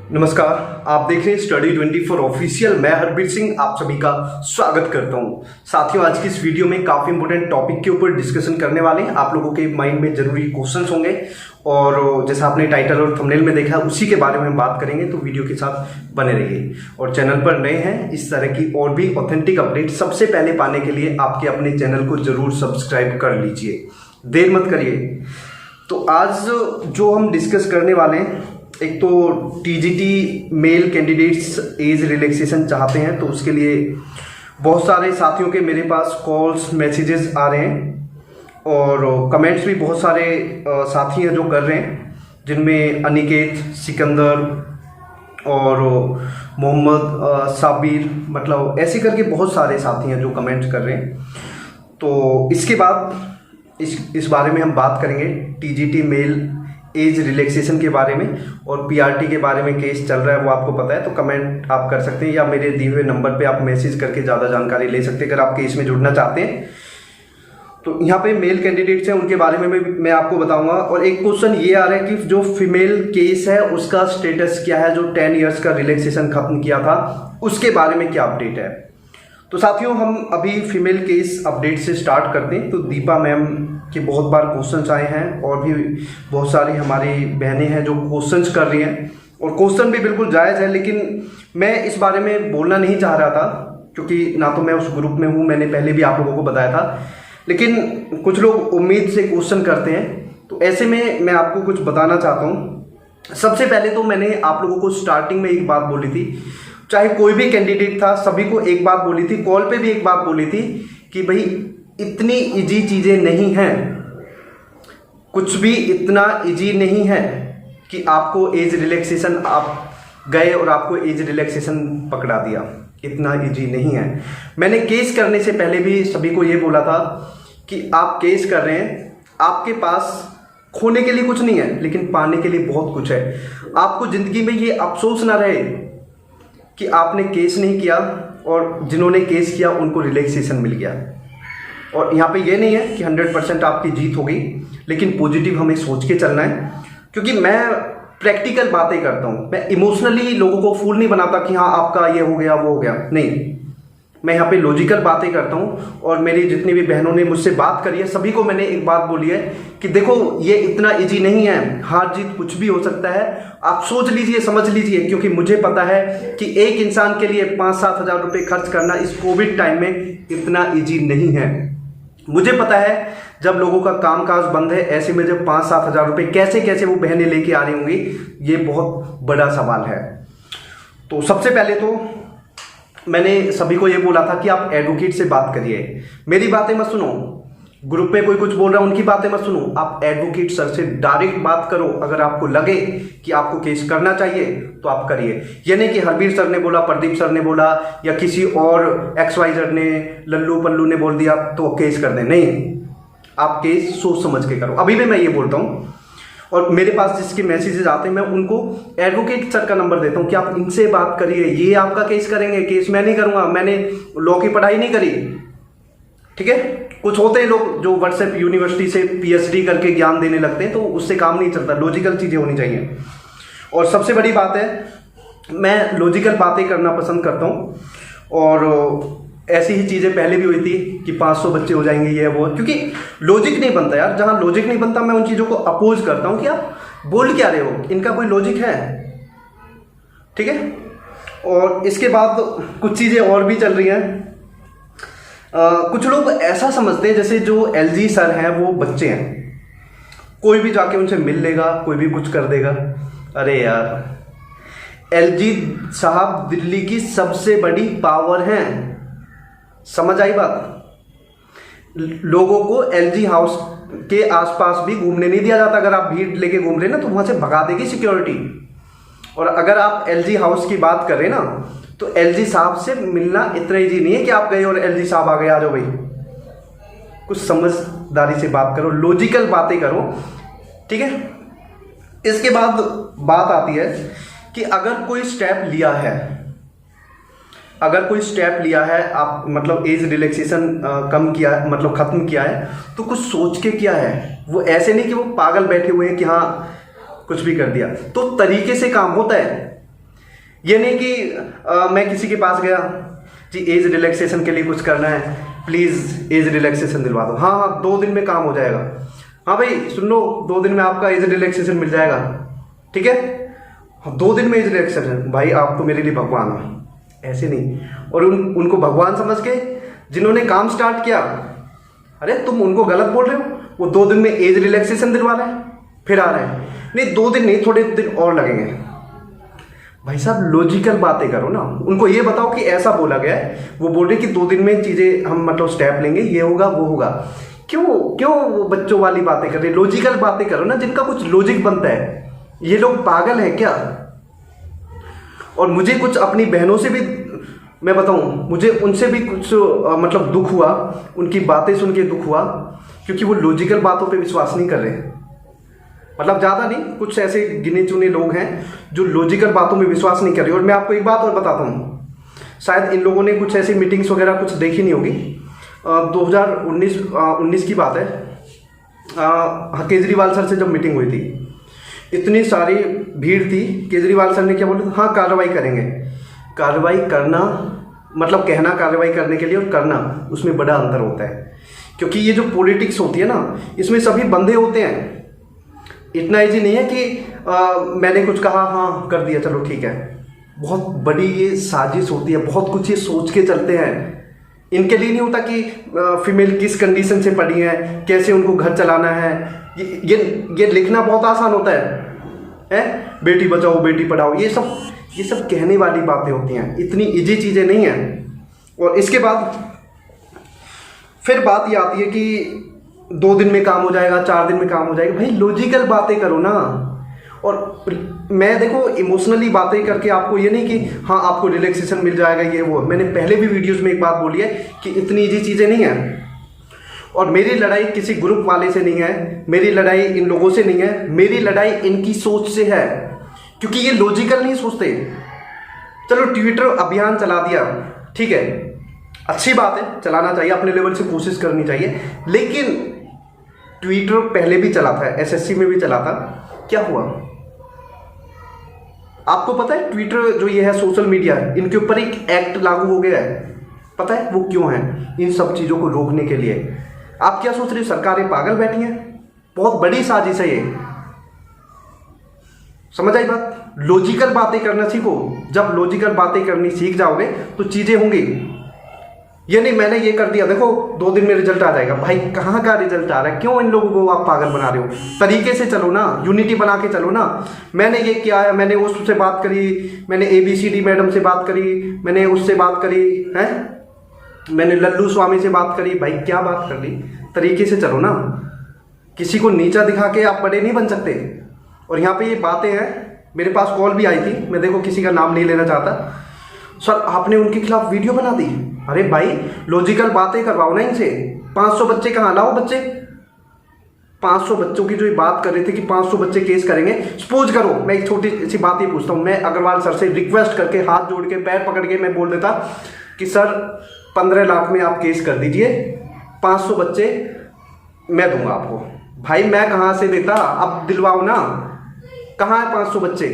नमस्कार, आप देख रहे हैं स्टडी 24 ऑफिशियल। मैं हरबीर सिंह आप सभी का स्वागत करता हूं। साथियों, आज की इस वीडियो में काफ़ी इंपॉर्टेंट टॉपिक के ऊपर डिस्कशन करने वाले हैं। आप लोगों के माइंड में जरूरी क्वेश्चंस होंगे और जैसा आपने टाइटल और थंबनेल में देखा उसी के बारे में हम बात करेंगे, तो वीडियो के साथ बने रहिए। और चैनल पर नए हैं, इस तरह की और भी ऑथेंटिक अपडेट सबसे पहले पाने के लिए आपके अपने चैनल को जरूर सब्सक्राइब कर लीजिए, देर मत करिए। तो आज जो हम डिस्कस करने वाले हैं, एक तो TGT male candidates age relaxation चाहते हैं, तो उसके लिए बहुत सारे साथियों के मेरे पास कॉल्स मैसेजेस आ रहे हैं और कमेंट्स भी बहुत सारे साथी हैं जो कर रहे हैं, जिनमें अनिकेत, सिकंदर और मोहम्मद साबिर, मतलब ऐसे करके बहुत सारे साथी हैं जो कमेंट्स कर रहे हैं। तो इसके बाद इस बारे में हम बात करेंगे, टीजीटी मेल एज रिलैक्सेशन के बारे में, और पीआरटी के बारे में केस चल रहा है वो आपको पता है। तो कमेंट आप कर सकते हैं या मेरे दिए हुए नंबर पे आप मैसेज करके ज़्यादा जानकारी ले सकते हैं अगर आप केस में जुड़ना चाहते हैं। तो यहाँ पे मेल कैंडिडेट्स हैं, उनके बारे में भी मैं आपको बताऊंगा। और एक क्वेश्चन ये आ रहा है कि जो फीमेल केस है उसका स्टेटस क्या है, जो 10 ईयर्स का रिलैक्सेशन खत्म किया था उसके बारे में क्या अपडेट है। तो साथियों, हम अभी फीमेल केस अपडेट से स्टार्ट करते हैं। तो दीपा मैम के बहुत बार क्वेश्चंस आए हैं और भी बहुत सारी हमारी बहनें हैं जो क्वेश्चंस कर रही हैं, और क्वेश्चन भी बिल्कुल जायज़ है, लेकिन मैं इस बारे में बोलना नहीं चाह रहा था क्योंकि ना तो मैं उस ग्रुप में हूँ, मैंने पहले भी आप लोगों को बताया था, लेकिन कुछ लोग उम्मीद से क्वेश्चन करते हैं। तो ऐसे में मैं आपको कुछ बताना चाहता हूँ। सबसे पहले तो मैंने आप लोगों को स्टार्टिंग में एक बात बोली थी, चाहे कोई भी कैंडिडेट था, सभी को एक बात बोली थी, कॉल पे भी एक बात बोली थी कि भाई इतनी इजी चीज़ें नहीं हैं, कुछ भी इतना इजी नहीं है कि आपको एज रिलैक्सेशन आप गए और आपको एज रिलैक्सेशन पकड़ा दिया, इतना इजी नहीं है। मैंने केस करने से पहले भी सभी को ये बोला था कि आप केस कर रहे हैं, आपके पास खोने के लिए कुछ नहीं है लेकिन पाने के लिए बहुत कुछ है। आपको ज़िंदगी में ये अफसोस ना रहे कि आपने केस नहीं किया और जिन्होंने केस किया उनको रिलैक्सेशन मिल गया। और यहाँ पे ये नहीं है कि 100% आपकी जीत होगी, लेकिन पॉजिटिव हमें सोच के चलना है, क्योंकि मैं प्रैक्टिकल बातें करता हूँ। मैं इमोशनली लोगों को फूल नहीं बनाता कि हाँ आपका ये हो गया वो हो गया, नहीं, मैं यहाँ पे लॉजिकल बातें करता हूँ। और मेरी जितनी भी बहनों ने मुझसे बात करी है, सभी को मैंने एक बात बोली है कि देखो ये इतना इजी नहीं है, हार जीत कुछ भी हो सकता है, आप सोच लीजिए, समझ लीजिए, क्योंकि मुझे पता है कि एक इंसान के लिए 5-7 हज़ार रुपये खर्च करना इस कोविड टाइम में इतना ईजी नहीं है। मुझे पता है जब लोगों का कामकाज बंद है, ऐसे में जब 5-7 हज़ार रुपये कैसे कैसे वो बहनें लेके आ रही होंगी, ये बहुत बड़ा सवाल है। तो सबसे पहले तो मैंने सभी को ये बोला था कि आप एडवोकेट से बात करिए, मेरी बातें मत सुनो, ग्रुप में कोई कुछ बोल रहा है उनकी बातें मत सुनो, आप एडवोकेट सर से डायरेक्ट बात करो। अगर आपको लगे कि आपको केस करना चाहिए तो आप करिए। ये नहीं कि हरबीर सर ने बोला, प्रदीप सर ने बोला या किसी और XYZ ने, लल्लू पल्लू ने बोल दिया तो केस कर दें, नहीं, आप केस सोच समझ के करो। अभी भी मैं ये बोलता हूँ, और मेरे पास जिसके मैसेजेस आते हैं मैं उनको एडवोकेट सर का नंबर देता हूँ कि आप इनसे बात करिए, ये आपका केस करेंगे। केस मैं नहीं करूँगा, मैंने लॉ की पढ़ाई नहीं करी, ठीक है। कुछ होते हैं लोग जो व्हाट्सएप यूनिवर्सिटी से PhD करके ज्ञान देने लगते हैं, तो उससे काम नहीं चलता, लॉजिकल चीज़ें होनी चाहिए। और सबसे बड़ी बात है, मैं लॉजिकल बातें करना पसंद करता हूँ, और ऐसी ही चीज़ें पहले भी हुई थी कि 500 बच्चे हो जाएंगे ये वो, क्योंकि लॉजिक नहीं बनता यार। जहाँ लॉजिक नहीं बनता मैं उन चीज़ों को अपोज करता हूँ कि आप बोल क्या रहे हो, इनका कोई लॉजिक है, ठीक है। और इसके बाद कुछ चीज़ें और भी चल रही हैं। कुछ लोग ऐसा समझते हैं जैसे जो LG सर हैं वो बच्चे हैं, कोई भी जाके उनसे मिल लेगा, कोई भी कुछ कर देगा। अरे यार, LG साहब दिल्ली की सबसे बड़ी पावर हैं, समझ आई बात। लोगों को LG हाउस के आसपास भी घूमने नहीं दिया जाता। अगर आप भीड़ लेके घूम रहे ना तो वहां से भगा देगी सिक्योरिटी। और अगर आप LG हाउस की बात करें ना, तो LG साहब से मिलना इतना ईजी नहीं है कि आप गए और LG साहब आ गए, आ जाओ भाई। कुछ समझदारी से बात करो, लॉजिकल बातें करो, ठीक है। इसके बाद बात आती है कि अगर कोई स्टेप लिया है, अगर कोई स्टेप लिया है, आप मतलब एज रिलैक्सेशन कम किया है, मतलब खत्म किया है, तो कुछ सोच के किया है। वो ऐसे नहीं कि वो पागल बैठे हुए हैं कि हाँ कुछ भी कर दिया। तो तरीके से काम होता है, ये नहीं कि मैं किसी के पास गया जी एज रिलैक्सेशन के लिए कुछ करना है, प्लीज़ एज रिलैक्सेशन दिलवा दो। हाँ हाँ 2 दिन में काम हो जाएगा। हाँ भाई सुन लो, 2 दिन में आपका एज रिलैक्सेशन मिल जाएगा, ठीक है। 2 दिन में एज रिलैक्सेशन, भाई आप तो मेरे लिए भगवान हो, ऐसे नहीं। और उनको भगवान समझ के जिन्होंने काम स्टार्ट किया, अरे तुम उनको गलत बोल रहे हो। वो 2 दिन में एज रिलैक्सेशन दिलवा रहे हैं, फिर आ रहे हैं। नहीं 2 दिन नहीं, थोड़े दिन और लगेंगे। भाई साहब लॉजिकल बातें करो ना, उनको ये बताओ कि ऐसा बोला गया है, वो बोल रहे कि 2 दिन में चीजें हम मतलब स्टेप लेंगे, ये होगा वो होगा। क्यों क्यों वो बच्चों वाली बातें कर रहे? लॉजिकल बातें करो ना, जिनका कुछ लॉजिक बनता है। ये लोग पागल हैं क्या? और मुझे कुछ अपनी बहनों से भी मैं बताऊं, मुझे उनसे भी कुछ मतलब दुख हुआ, उनकी बातें सुन के दुख हुआ, क्योंकि वो लॉजिकल बातों पे विश्वास नहीं कर रहे। मतलब ज़्यादा नहीं, कुछ ऐसे गिने चुने लोग हैं जो लॉजिकल बातों में विश्वास नहीं कर रहे। और मैं आपको एक बात और बताता हूँ, शायद इन लोगों ने कुछ ऐसी मीटिंग्स वगैरह कुछ देखी नहीं होगी। 2019 की बात है, केजरीवाल सर से जब मीटिंग हुई थी, इतनी सारी भीड़ थी। केजरीवाल सर ने क्या बोला? हाँ कार्रवाई करेंगे। कार्रवाई करना मतलब कहना कार्रवाई करने के लिए और करना, उसमें बड़ा अंतर होता है। क्योंकि ये जो पॉलिटिक्स होती है ना, इसमें सभी बंधे होते हैं। इतना ईजी नहीं है कि मैंने कुछ कहा हाँ कर दिया चलो ठीक है। बहुत बड़ी ये साजिश होती है, बहुत कुछ ये सोच के चलते हैं। इनके लिए नहीं होता कि फीमेल किस कंडीशन से पड़ी है, कैसे उनको घर चलाना है। ये लिखना बहुत आसान होता है? बेटी बचाओ बेटी पढ़ाओ, ये सब कहने वाली बातें होती हैं, इतनी इजी चीज़ें नहीं हैं। और इसके बाद फिर बात ये आती है कि 2 दिन में काम हो जाएगा, 4 दिन में काम हो जाएगा। भाई लॉजिकल बातें करो ना। और मैं देखो इमोशनली बातें करके आपको ये नहीं कि हाँ आपको रिलैक्सेशन मिल जाएगा ये वो। मैंने पहले भी वीडियोस में एक बात बोली है कि इतनी इजी चीज़ें नहीं हैं। और मेरी लड़ाई किसी ग्रुप वाले से नहीं है, मेरी लड़ाई इन लोगों से नहीं है, मेरी लड़ाई इनकी सोच से है। क्योंकि ये लॉजिकल नहीं सोचते। चलो ट्विटर अभियान चला दिया, ठीक है, अच्छी बात है, चलाना चाहिए, अपने लेवल से कोशिश करनी चाहिए। लेकिन ट्विटर पहले भी चला था, एसएससी में भी चला था, क्या हुआ? आपको पता है ट्विटर जो ये है सोशल मीडिया, इनके ऊपर एक एक्ट लागू हो गया है। पता है वो क्यों है? इन सब चीजों को रोकने के लिए। आप क्या सोच रहे हो सरकारें पागल बैठी हैं? बहुत बड़ी साजिश है ये। समझ आई बात? लॉजिकल बातें करना सीखो। जब लॉजिकल बातें करनी सीख जाओगे तो चीजें होंगी। ये नहीं मैंने ये कर दिया देखो 2 दिन में रिजल्ट आ जाएगा। भाई कहाँ का रिजल्ट आ रहा है? क्यों इन लोगों को आप पागल बना रहे हो? तरीके से चलो ना, यूनिटी बना के चलो ना। मैंने ये किया है, मैंने उससे बात करी, मैंने ABCD मैडम से बात करी, मैंने उससे बात करी है, मैंने लल्लू स्वामी से बात करी। भाई क्या बात कर ली? तरीके से चलो ना। किसी को नीचा दिखा के आप बड़े नहीं बन सकते। और यहाँ पे ये बातें हैं, मेरे पास कॉल भी आई थी, मैं देखो किसी का नाम नहीं लेना चाहता। सर आपने उनके खिलाफ वीडियो बना दी। अरे भाई लॉजिकल बातें करवाओ ना इनसे। 500 बच्चे कहाँ लाओ? बच्चे 500 बच्चों की जो ये बात कर रहे थे कि 500 बच्चे केस करेंगे। सपोज करो, मैं एक छोटी सी बात ही पूछता हूँ, मैं अग्रवाल सर से रिक्वेस्ट करके हाथ जोड़ के पैर पकड़ के मैं बोल देता कि सर 15 लाख में आप केस कर दीजिए, 500 बच्चे मैं दूंगा आपको। भाई मैं कहाँ से देता? अब दिलवाओ ना। कहाँ है 500 बच्चे?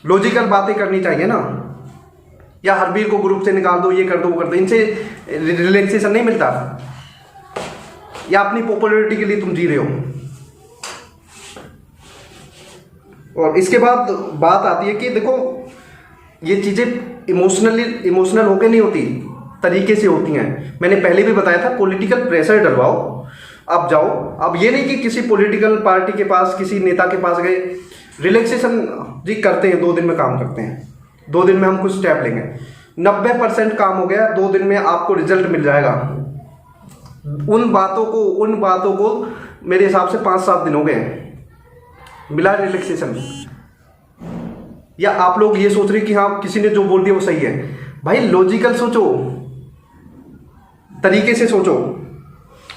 लॉजिकल बातें करनी चाहिए ना। या हरबीर को ग्रुप से निकाल दो, ये कर दो वो कर दो, इनसे रिलैक्सेशन नहीं मिलता। या अपनी पॉपुलैरिटी के लिए तुम जी रहे हो। और इसके बाद बात आती है कि देखो ये चीजें इमोशनल होके नहीं होती, तरीके से होती हैं। मैंने पहले भी बताया था, पॉलिटिकल प्रेशर डलवाओ, अब जाओ। अब ये नहीं कि किसी पॉलिटिकल पार्टी के पास, किसी नेता के पास गए, रिलैक्सेशन जी करते हैं, 2 दिन में काम करते हैं, 2 दिन में हम कुछ स्टेप लेंगे, 90% काम हो गया, 2 दिन में आपको रिजल्ट मिल जाएगा। उन बातों को मेरे हिसाब से 5-7 दिन हो गए, मिला रिलैक्सेशन। या आप लोग ये सोच रहे कि हाँ किसी ने जो बोल दिया वो सही है। भाई लॉजिकल सोचो, तरीके से सोचो।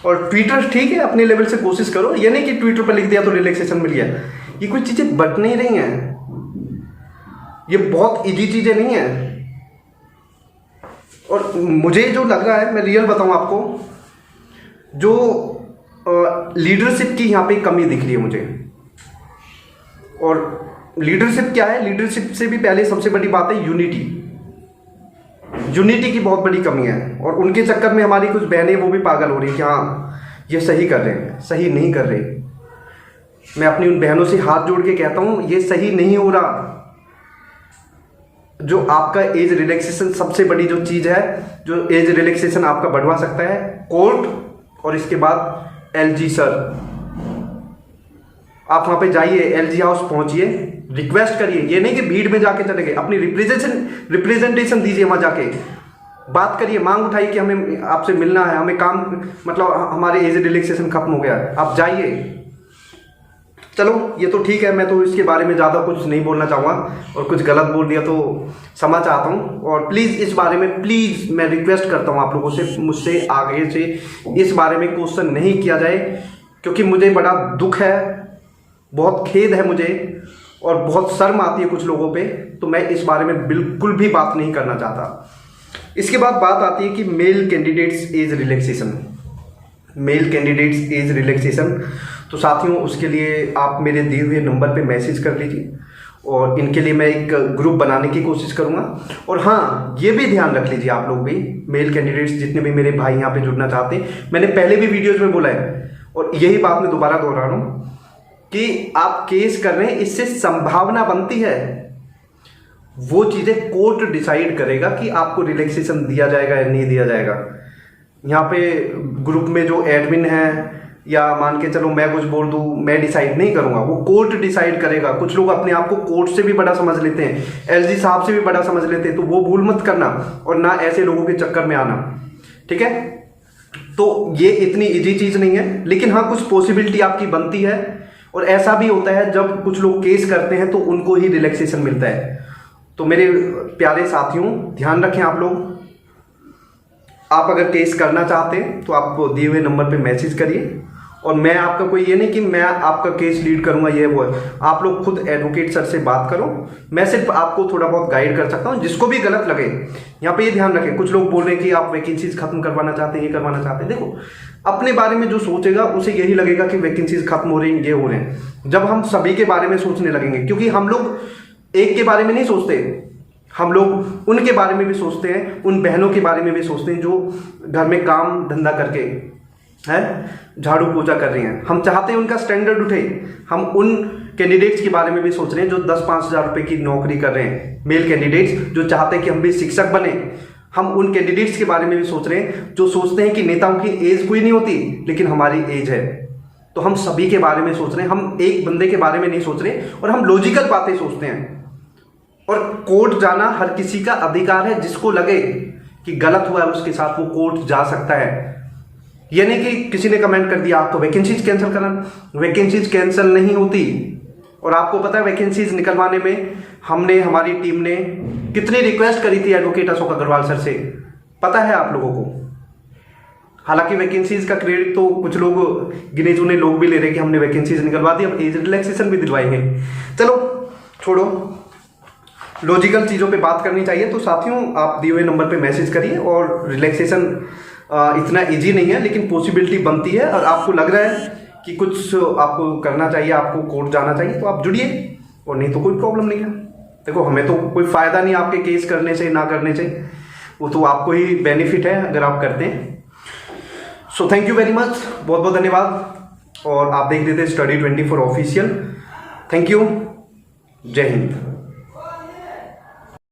और ट्विटर ठीक है, अपने लेवल से कोशिश करो। ये नहीं कि ट्विटर पर लिख दिया तो रिलैक्सेशन मिल गया। ये कोई चीजें बट नहीं रही हैं, ये बहुत इजी चीजें नहीं है। और मुझे जो लग रहा है, मैं रियल बताऊं आपको, जो लीडरशिप की यहाँ पे कमी दिख रही है मुझे। और लीडरशिप क्या है? लीडरशिप से भी पहले सबसे बड़ी बात है यूनिटी। यूनिटी की बहुत बड़ी कमी है और उनके चक्कर में हमारी कुछ बहनें वो भी पागल हो रही है कि हाँ ये सही कर रहे हैं, सही नहीं कर रहे। मैं अपनी उन बहनों से हाथ जोड़ के कहता हूं ये सही नहीं हो रहा। जो आपका एज रिलैक्सेशन सबसे बड़ी जो चीज है, जो एज रिलैक्सेशन आपका बढ़वा सकता है, कोर्ट और इसके बाद एलजी सर। आप वहां पे जाइए, एलजी हाउस पहुंचिए, रिक्वेस्ट करिए। ये नहीं कि भीड़ में जाके चले गए, अपनी रिप्रेजेंटेशन दीजिए, वहां जाके बात करिए, मांग उठाइए कि हमें आपसे मिलना है, हमें काम, मतलब हमारे एज रिलैक्सेशन खत्म हो गया है, आप जाइए। चलो ये तो ठीक है, मैं तो इसके बारे में ज़्यादा कुछ नहीं बोलना चाहूँगा और कुछ गलत बोल दिया तो क्षमा चाहता हूँ। और प्लीज़ इस बारे में प्लीज़ मैं रिक्वेस्ट करता हूँ आप लोगों से, मुझसे आगे से इस बारे में क्वेश्चन नहीं किया जाए, क्योंकि मुझे बड़ा दुख है, बहुत खेद है मुझे और बहुत शर्म आती है कुछ लोगों पे, तो मैं इस बारे में बिल्कुल भी बात नहीं करना चाहता। इसके बाद बात आती है कि male candidates age relaxation. Male candidates age relaxation, तो साथियों उसके लिए आप मेरे दिए हुए नंबर पे मैसेज कर लीजिए और इनके लिए मैं एक ग्रुप बनाने की कोशिश करूंगा। और हाँ, ये भी ध्यान रख लीजिए आप लोग भी, मेल कैंडिडेट्स जितने भी मेरे भाई यहाँ पे जुड़ना चाहते हैं, मैंने पहले भी वीडियोज में बोला है और यही बात मैं दोबारा दोहरा रहा हूँ कि आप केस कर रहे हैं, इससे संभावना बनती है, वो चीज़ें कोर्ट डिसाइड करेगा कि आपको रिलैक्सेशन दिया जाएगा या नहीं दिया जाएगा। यहाँ पे ग्रुप में जो एडमिन है या मान के चलो मैं कुछ बोल दूँ, मैं डिसाइड नहीं करूँगा, वो कोर्ट डिसाइड करेगा। कुछ लोग अपने आप को कोर्ट से भी बड़ा समझ लेते हैं, एलजी साहब से भी बड़ा समझ लेते हैं, तो वो भूल मत करना और ना ऐसे लोगों के चक्कर में आना, ठीक है। तो ये इतनी इजी चीज़ नहीं है, लेकिन हाँ कुछ पॉसिबिलिटी आपकी बनती है और ऐसा भी होता है जब कुछ लोग केस करते हैं तो उनको ही रिलैक्सेशन मिलता है। तो मेरे प्यारे साथियों ध्यान रखें आप लोग, आप अगर केस करना चाहते हैं तो आप दिए हुए नंबर पे मैसेज करिए और मैं आपका कोई ये नहीं कि मैं आपका केस लीड करूंगा, ये वो है, आप लोग खुद एडवोकेट सर से बात करो, मैं सिर्फ आपको थोड़ा बहुत गाइड कर सकता हूँ, जिसको भी गलत लगे। यहाँ पे ये ध्यान रखें, कुछ लोग बोल रहे हैं कि आप वैकेंसीज खत्म करवाना चाहते हैं, ये करवाना चाहते हैं। देखो अपने बारे में जो सोचेगा उसे यही लगेगा कि वैकेंसीज खत्म हो रही हैं, ये हो रहे हैं। जब हम सभी के बारे में सोचने लगेंगे, क्योंकि हम लोग एक के बारे में नहीं सोचते, हम लोग उनके बारे में भी सोचते हैं, उन बहनों के बारे में भी सोचते हैं जो घर में काम धंधा करके है झाड़ू पोछा कर रही हैं। हम चाहते हैं उनका स्टैंडर्ड उठे। हम उन कैंडिडेट्स के बारे में भी सोच रहे हैं जो 10-5 हज़ार रुपए की नौकरी कर रहे हैं, मेल कैंडिडेट्स जो चाहते हैं कि हम भी शिक्षक बने। हम उन कैंडिडेट्स के बारे में भी सोच रहे हैं जो सोचते हैं कि नेताओं की एज कोई नहीं होती लेकिन हमारी एज है। तो हम सभी के बारे में सोच रहे हैं, हम एक बंदे के बारे में नहीं सोच रहे और हम लॉजिकल बातें सोचते हैं। और कोर्ट जाना हर किसी का अधिकार है, जिसको लगे कि गलत हुआ है उसके साथ वो कोर्ट जा सकता है। ये नहीं कि किसी ने कमेंट कर दिया आप तो वैकेंसीज कैंसिल करना, वैकेंसीज कैंसिल नहीं होती। और आपको पता है वैकेंसीज निकलवाने में हमने, हमारी टीम ने कितनी रिक्वेस्ट करी थी एडवोकेट अशोक अग्रवाल सर से, पता है आप लोगों को। हालांकि वैकेंसीज का क्रेडिट तो कुछ लोग गिने चुने लोग भी ले रहे कि हमने वैकेंसीज निकलवा दी, अब एज रिलैक्सेशन भी दिलवाएंगे। चलो छोड़ो, लॉजिकल चीज़ों पे बात करनी चाहिए। तो साथियों आप दिए हुए नंबर पे मैसेज करिए और रिलैक्सेशन इतना इजी नहीं है लेकिन पॉसिबिलिटी बनती है। और आपको लग रहा है कि कुछ आपको करना चाहिए, आपको कोर्ट जाना चाहिए, तो आप जुड़िए, और नहीं तो कोई प्रॉब्लम नहीं है। देखो हमें तो कोई फ़ायदा नहीं आपके केस करने से ना करने से, वो तो आपको ही बेनिफिट है अगर आप करते हैं। So thank you very much, बहुत बहुत धन्यवाद। और आप देख रहे थे स्टडी 24 ऑफिशियल। थैंक यू, जय हिंद।